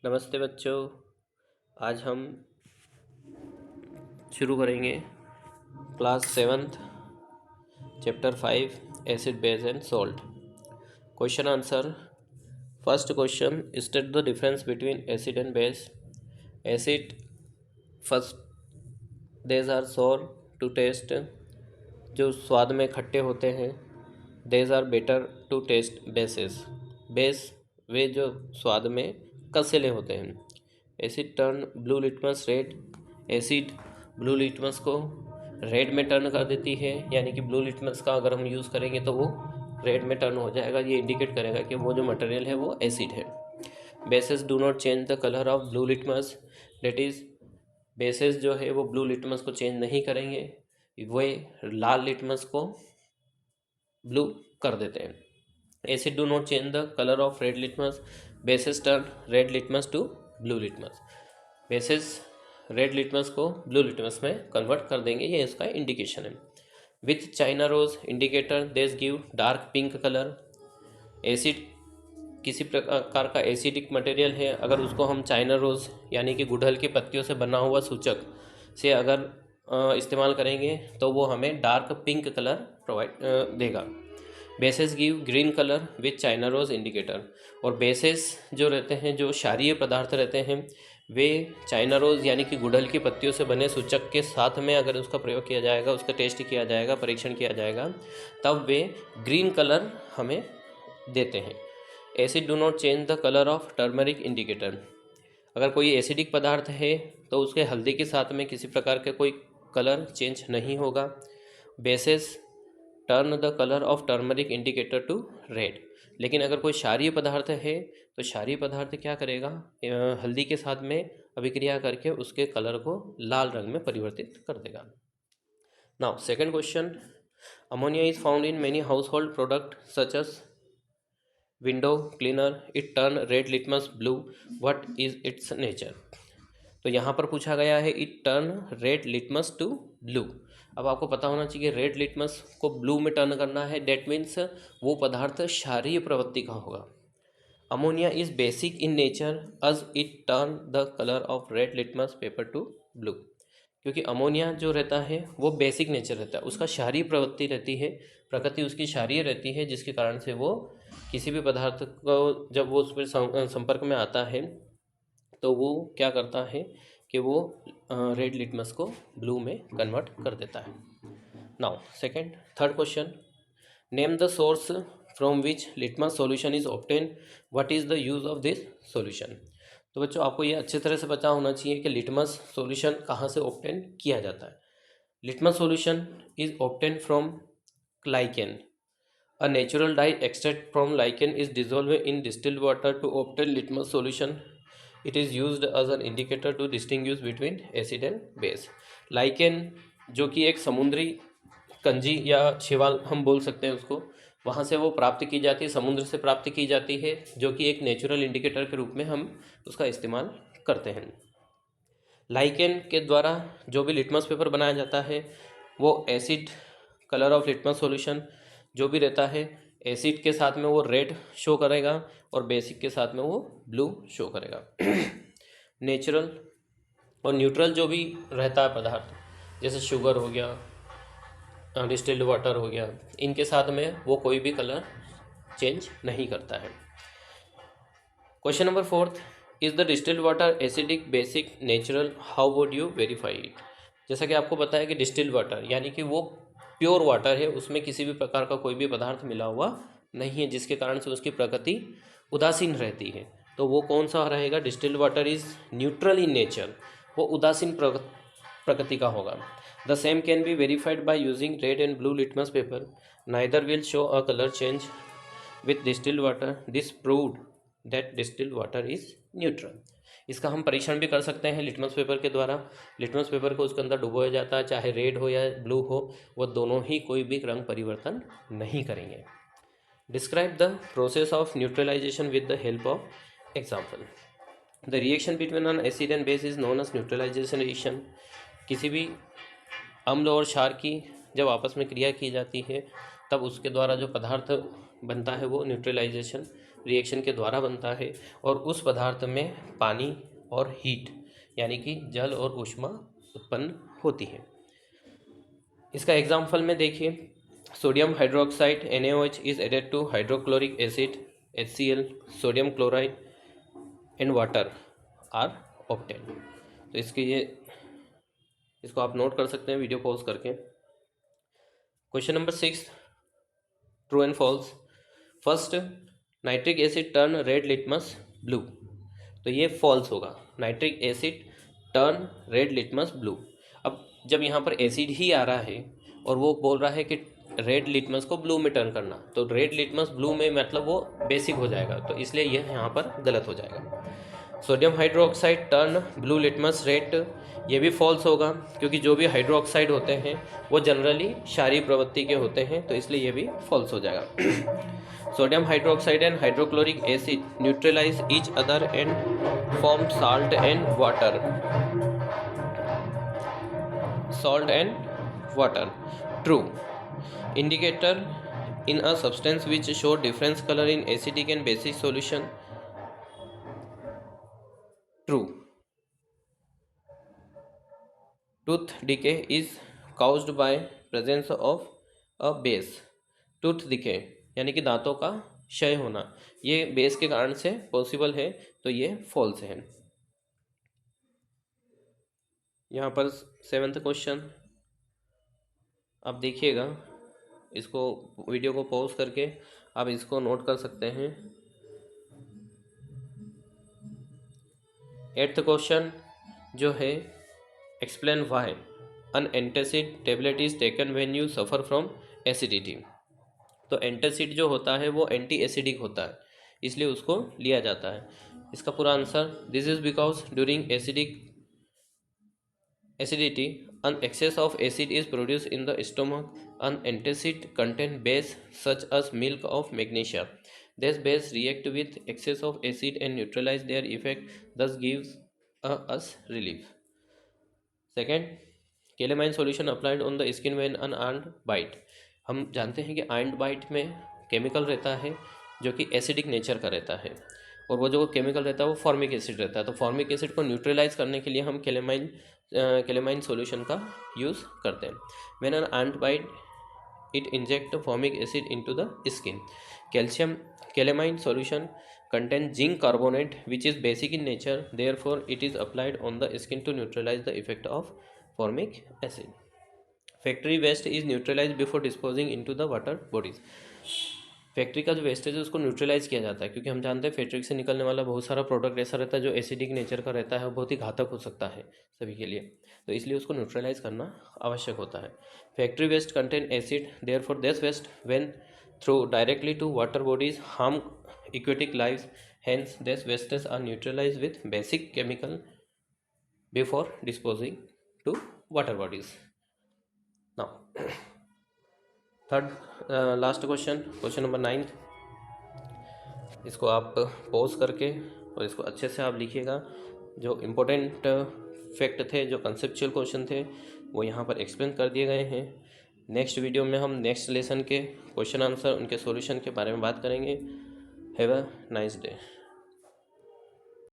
नमस्ते बच्चों। आज हम शुरू करेंगे class 7th chapter 5 acid base and salt. Question answer. First question, state the difference between acid and base. Acid first these are sour to taste, जो स्वाद में खट्टे होते हैं। These are bitter to taste bases, base वे जो स्वाद में कसेले होते हैं। Acid turn blue litmus red, acid blue litmus को रेड में टर्न कर देती है, यानी कि ब्लू लिटमस का अगर हम यूज़ करेंगे तो वो रेड में टर्न हो जाएगा। ये इंडिकेट करेगा कि वो जो मटेरियल है वो एसिड है। Bases do not change the colour of blue litmus, that is bases जो है वो ब्लू लिटमस को चेंज नहीं करेंगे, वे लाल लिटमस को ब्लू कर देते हैं। Acid do not change the colour of red litmus, bases turn red litmus to blue litmus, bases red litmus को ब्लू लिटमस में कन्वर्ट कर देंगे। ये इसका इंडिकेशन है। With China rose indicator does give dark pink colour. Acid किसी प्रकार का एसिडिक मटेरियल है, अगर उसको हम चाइना रोज यानी कि गुड़हल की पत्तियों से बना हुआ सूचक से अगर इस्तेमाल करेंगे तो वो हमें डार्क पिंक कलर प्रोवाइड देगा। Bases give green colour with China rose indicator, और बेसेस जो रहते हैं, जो क्षारीय पदार्थ रहते हैं, वे चाइना रोज यानी कि गुड़हल की पत्तियों से बने सूचक के साथ में अगर उसका प्रयोग किया जाएगा, उसका टेस्ट किया जाएगा, परीक्षण किया जाएगा, तब वे ग्रीन कलर हमें देते हैं। Acid do not change the colour of turmeric indicator, अगर कोई एसिडिक पदार्थ है तो उसके हल्दी के साथ में किसी प्रकार का कोई कलर चेंज नहीं होगा। Bases turn the colour of turmeric indicator to red, लेकिन अगर कोई क्षारीय पदार्थ है तो क्षारीय पदार्थ क्या करेगा, हल्दी के साथ में अभिक्रिया करके उसके कलर को लाल रंग में परिवर्तित कर देगा। Now second question, ammonia is found in many household product such as window cleaner, it turn red litmus blue, what is its nature. तो यहाँ पर पूछा गया है it turn red litmus to blue. अब आपको पता होना चाहिए रेड लिटमस को ब्लू में टर्न करना है, डेट मीन्स वो पदार्थ क्षारीय प्रवृत्ति का होगा। Ammonia is basic in nature as it turn the colour of red litmus paper to blue, क्योंकि अमोनिया जो रहता है वो बेसिक नेचर रहता है, उसका क्षारीय प्रवृत्ति रहती है, प्रकृति उसकी क्षारीय रहती है, जिसके कारण से वो किसी भी पदार्थ को जब वो उस पर संपर्क में आता है तो वो क्या करता है कि वो रेड लिटमस को ब्लू में कन्वर्ट कर देता है। Now third question, name the source from which litmus solution is obtain, what is the use of this solution. तो बच्चों आपको ये अच्छी तरह से पता होना चाहिए कि लिटमस सॉल्यूशन कहाँ से ऑब्टेन किया जाता है। Litmus solution is obtain from lichen, a natural dye extract from lichen is dissolve in distilled water to obtain litmus solution, it is used as an indicator to distinguish between acid and base. Lichen जो कि एक समुद्री कंजी या शैवाल हम बोल सकते हैं उसको, वहाँ से वो प्राप्त की जाती है, समुद्र से प्राप्त की जाती है, जो कि एक नेचुरल इंडिकेटर के रूप में हम उसका इस्तेमाल करते हैं। लाइकेन के द्वारा जो भी लिटमस पेपर बनाया जाता है वो acid colour of litmus solution जो भी रहता है, एसिड के साथ में वो रेड शो करेगा और बेसिक के साथ में वो ब्लू शो करेगा। नेचुरल और न्यूट्रल जो भी रहता है पदार्थ, जैसे शुगर हो गया, डिस्टिल्ड वाटर हो गया, इनके साथ में वो कोई भी कलर चेंज नहीं करता है। Question number 4, is the distilled water acidic basic natural, how would you verify it. जैसा कि आपको पता है कि डिस्टिल्ड वाटर यानी कि वो प्योर वाटर है, उसमें किसी भी प्रकार का कोई भी पदार्थ मिला हुआ नहीं है, जिसके कारण से उसकी प्रकृति उदासीन रहती है। तो वो कौन सा रहेगा, distilled water is neutral in nature, वो उदासीन प्रकृति का होगा। The same can be verified by using red and blue litmus paper, neither will show a colour change with distilled water, this proved that distilled water is neutral. इसका हम परीक्षण भी कर सकते हैं लिटमस पेपर के द्वारा। लिटमस पेपर को उसके अंदर डुबोया जाता है, चाहे रेड हो या ब्लू हो, वो दोनों ही कोई भी रंग परिवर्तन नहीं करेंगे। Describe the process of neutralisation with the help of example. The reaction between an acid and base is known as neutralisation reaction. किसी भी अम्ल और क्षार की जब आपस में क्रिया की जाती है तब उसके द्वारा जो पदार्थ बनता है वो न्यूट्रलाइजेशन रिएक्शन के द्वारा बनता है और उस पदार्थ में पानी और हीट यानी कि जल और ऊष्मा उत्पन्न होती है। इसका एग्जाम्पल में देखिए, sodium hydroxide NaOH is added to hydrochloric acid HCl, sodium chloride and water are obtain. तो इसको आप नोट कर सकते हैं वीडियो पॉज करके। Question number 6, true and false. First, nitric acid turn red litmus blue. तो ये फॉल्स होगा, nitric acid turn red litmus blue. अब जब यहाँ पर एसिड ही आ रहा है और वो बोल रहा है कि रेड लिटमस को ब्लू में टर्न करना, तो रेड लिटमस ब्लू में मतलब वो बेसिक हो जाएगा, तो इसलिए यह यहाँ पर गलत हो जाएगा। Sodium hydroxide turn blue litmus red, ये भी फॉल्स होगा, क्योंकि जो भी हाइड्रोक्साइड होते हैं वो जनरली क्षारीय प्रवृत्ति के होते हैं, तो इसलिए ये भी फॉल्स हो जाएगा। Sodium hydroxide and hydrochloric acid neutralise each other and form salt and water. Salt and water. True. Indicator in a substance which show different color in acidic and basic solution. True. Tooth decay is caused by presence of a base. Tooth decay यानी कि दांतों का क्षय होना, ये base के कारण से पॉसिबल है, तो ये फॉल्स है। यहाँ पर 7th क्वेश्चन आप देखिएगा, इसको वीडियो को पॉज करके आप इसको नोट कर सकते हैं। 8th क्वेश्चन जो है, explain why an antacid tablet is taken when you suffer from acidity. तो एंटासिड जो होता है वो एंटी एसिडिक होता है, इसलिए उसको लिया जाता है। इसका पूरा answer, this is because during acidity an excess of acid is produced in the stomach. An antacid contain base such as milk of magnesia. This base react with excess of acid and neutralize their effect, thus gives us relief. Second, calamine solution applied on the skin when an ant bite. हम जानते हैं कि ant bite में chemical रहता है जो कि acidic nature का रहता है, और वो जो केमिकल रहता है वो फॉर्मिक एसिड रहता है। तो फॉर्मिक एसिड को न्यूट्रलाइज करने के लिए हम कैलेमाइन सॉल्यूशन का यूज़ करते हैं। When an ant bite it inject formic acid into the skin. Calamine solution contain zinc carbonate which is basic in nature, therefore it is applied on the skin to neutralize the effect of formic acid. Factory waste is neutralized before disposing into the water bodies. Factory का जो wastage है उसको neutralise किया जाता है, क्योंकि हम जानते हैं फैक्ट्री से निकलने वाला बहुत सारा प्रोडक्ट ऐसा रहता है जो एसिडिक नेचर का रहता है, बहुत ही घातक हो सकता है सभी के लिए, तो इसलिए उसको न्यूट्रलाइज करना आवश्यक होता है। Factory waste contain acid, therefore this waste when through directly to water bodies harm aquatic lives, hence these wastes are neutralized with basic chemical before disposing to water bodies. Now third last question number 9, इसको आप pause करके और इसको अच्छे से आप लिखिएगा। जो इम्पोर्टेंट फैक्ट थे, जो कंसेप्चुअल क्वेश्चन थे, वो यहाँ पर एक्सप्लेन कर दिए गए हैं। नेक्स्ट वीडियो में हम नेक्स्ट लेसन के क्वेश्चन आंसर, उनके सॉल्यूशन के बारे में बात करेंगे। Have a nice day.